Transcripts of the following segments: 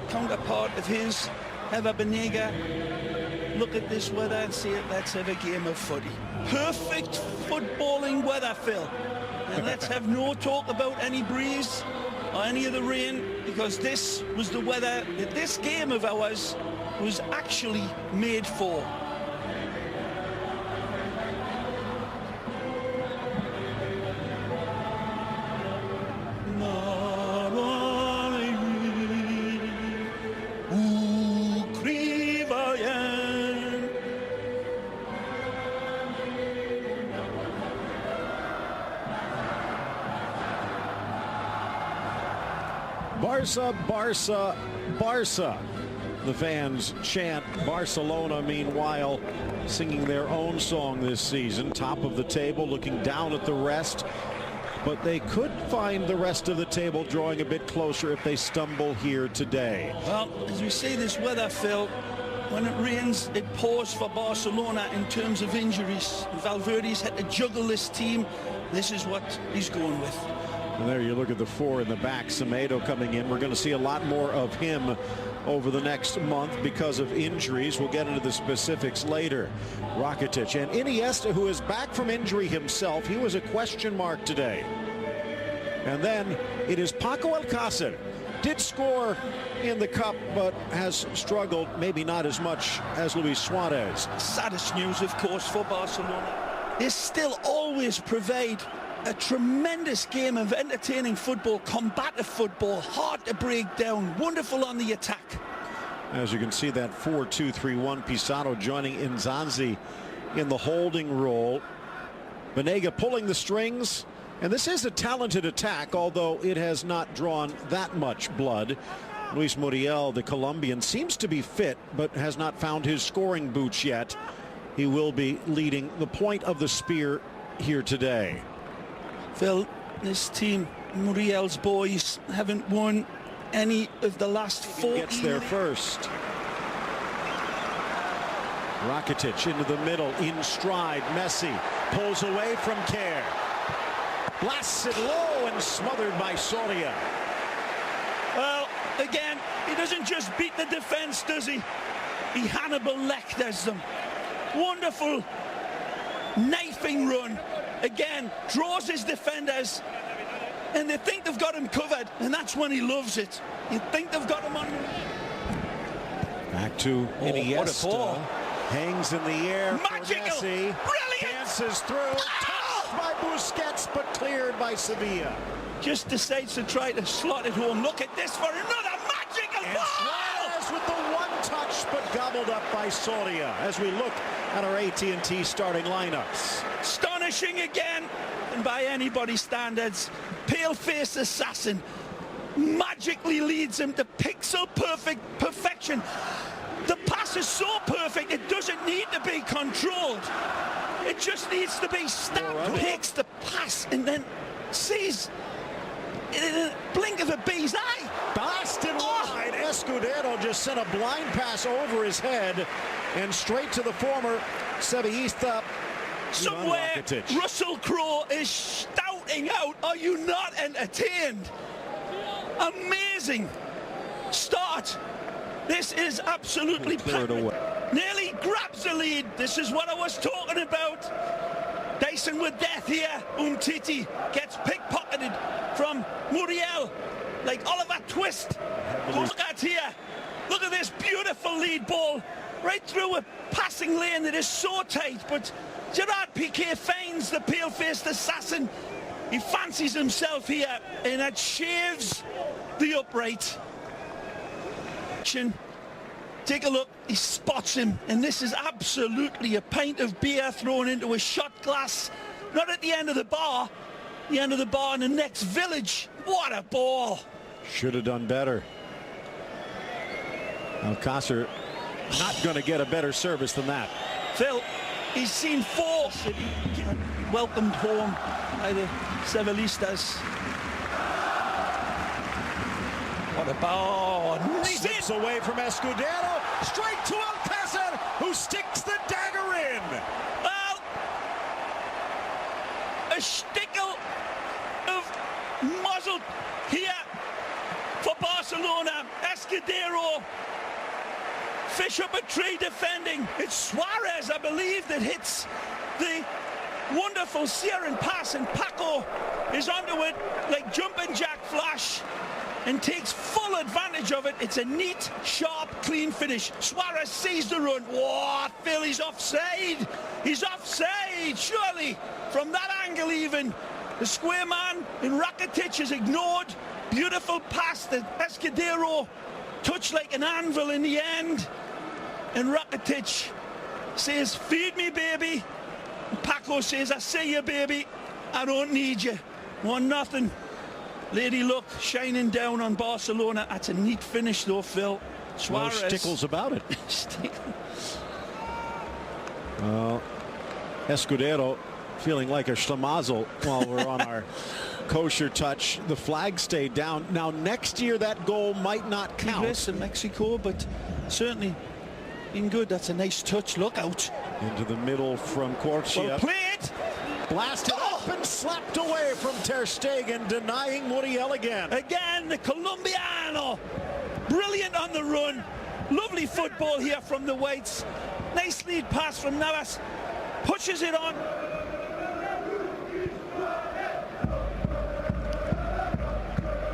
counterpart of his, Eva Benega. Look at this weather and say, let's have a game of footy. Perfect footballing weather, Phil. And let's have no talk about any breeze or any of the rain, because this was the weather that this game of ours was actually made for. Barca, Barca, Barca. The fans chant. Barcelona, meanwhile, singing their own song this season. Top of the table, looking down at the rest. But they could find the rest of the table drawing a bit closer if they stumble here today. Well, as we say, this weather, Phil, when it rains, it pours for Barcelona in terms of injuries. Valverde's had to juggle this team. This is what he's going with. And there you look at the four in the back. Semedo coming in. We're going to see a lot more of him over the next month because of injuries. We'll get into the specifics later. Rakitic and Iniesta, who is back from injury himself. He was a question mark today. And then it is Paco Alcácer. Did score in the cup, but has struggled, maybe not as much as Luis Suarez. Saddest news, of course, for Barcelona. They still always provide a tremendous game of entertaining football, combative football, hard to break down, wonderful on the attack. As you can see, that 4-2-3-1, Pizarro joining Inzanzi in the holding role. Benega pulling the strings, and this is a talented attack, although it has not drawn that much blood. Luis Muriel, the Colombian, seems to be fit, but has not found his scoring boots yet. He will be leading the point of the spear here today. Phil, this team, Muriel's boys, haven't won any of the last 40. Gets there first. Rakitic into the middle, in stride. Messi pulls away from Care. Blasts it low and smothered by Soria. Well, again, he doesn't just beat the defense, does he? He Hannibal Lecters them. Wonderful knifing run. Again, draws his defenders, and they think they've got him covered, and that's when he loves it. You think they've got him on. Back to Iniesta. Hangs in the air. Magical! Brilliant! Dances through. Touched by Busquets, but cleared by Sevilla. Just decides to try to slot it home. Look at this for another magical and ball! Suarez with the one touch, but gobbled up by Soria as we look at our AT&T starting lineups. Astonishing again, and by anybody's standards, pale-faced assassin magically leads him to pixel-perfect perfection. The pass is so perfect, it doesn't need to be controlled. It just needs to be stabbed. Takes the pass and then sees in a blink of a bee's eye. Blasted wide. Escudero just sent a blind pass over his head and straight to the former Sevillista. Somewhere Russell Crowe is shouting out, are you not entertained? Amazing start. This is absolutely nearly grabs the lead. This is what I was talking about. Dyson with death here. Umtiti gets pickpocketed from Muriel like Oliver Twist. Look at here. Look at this beautiful lead ball right through a passing lane that is so tight, but Gerard Piqué finds the pale-faced assassin. He fancies himself here, and that shaves the upright. Take a look, he spots him, and this is absolutely a pint of beer thrown into a shot glass. Not at the end of the bar, the end of the bar in the next village. What a ball. Should have done better. Alcácer not going to get a better service than that. Phil, he's seen four. Welcomed home by the Sevillistas. What a ball. Slips away from Escudero. Straight to Alcácer, who sticks the dagger in. Well, a stickle of muzzle here for Barcelona. Escudero, fish up a tree defending. It's Suarez, I believe, that hits the wonderful searing pass, and Paco is onto it like jumping jack flash and takes full advantage of it. It's a neat, sharp, clean finish. Suarez sees the run. Whoa, Phil, he's offside. He's offside, surely. From that angle even, the square man in Rakitic is ignored. Beautiful pass that Escudero touched like an anvil in the end. And Rakitic says, feed me, baby. And Paco says, I see you, baby. I don't need you. 1-0. Lady Luck shining down on Barcelona. That's a neat finish though, Phil. Suarez. No stickles about it. Escudero feeling like a schlemazel while we're on our kosher touch. The flag stayed down. Now next year that goal might not count. In Mexico, but certainly been good. That's a nice touch. Look out. Into the middle from Corchia. Well played. Blasted up and slapped away from Ter Stegen, denying Muriel again. Again, the Colombiano. Brilliant on the run. Lovely football here from the Whites. Nice lead pass from Navas. Pushes it on.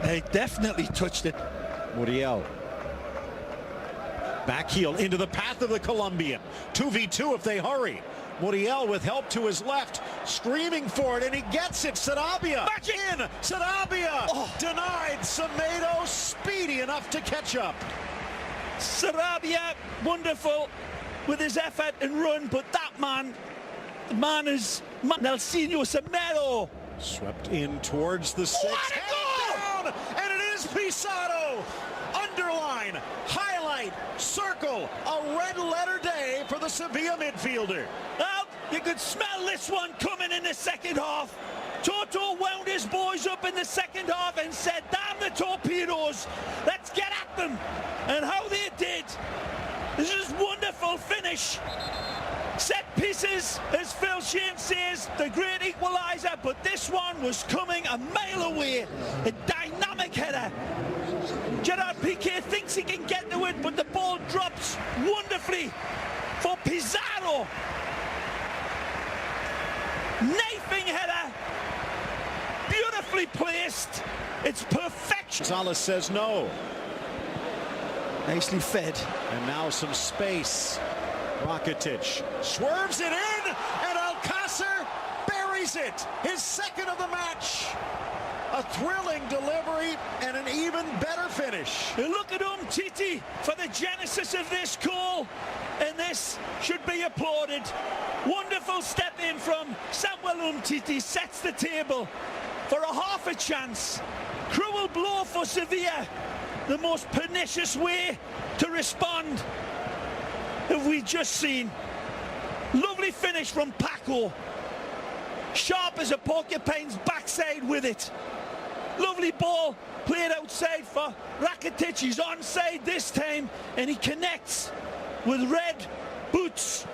They definitely touched it. Muriel. Back heel into the path of the Colombian. 2v2 if they hurry. Muriel with help to his left, screaming for it, and he gets it. Sarabia in. Sarabia denied. Semedo speedy enough to catch up. Sarabia wonderful with his effort and run, but that man, the man is Nelsinho Semedo. Swept in towards the six. What a goal! Down, and it is Pizarro. Underline, highlight, circle, a red letter day for the Sevilla midfielder. Well, you could smell this one coming in the second half. Toto wound his boys up in the second half and said, damn the torpedoes, let's get at them. And how they did. This is wonderful finish. Set pieces, as Phil Shane says, the great equaliser, but this one was coming a mile away. A dynamic header. Gerard Piqué thinks he can get to it, but the ball drops wonderfully for Pizarro. Knifing header, beautifully placed. It's perfection. Gonzalez says no. Nicely fed. And now some space. Rakitic swerves it in, and Alcácer buries it. His second of the match. A thrilling delivery and an even better finish. Look at Titi for the genesis of this goal, and this should be applauded. Wonderful step in from Samuel Titi, sets the table for a half a chance. Cruel blow for Sevilla, the most pernicious way to respond have we just seen. Lovely finish from Paco, sharp as a porcupine's backside with it. Lovely ball played outside for Rakitic. He's onside this time, and he connects with red boots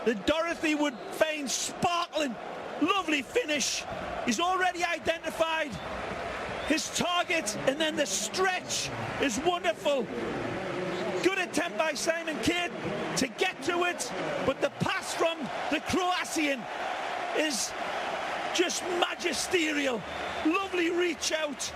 that Dorothy would find sparkling. Lovely finish. He's already identified his target, and then the stretch is wonderful. Good attempt by Simon Kidd to get to it, but the pass from the Croatian is just magisterial. Lovely reach out.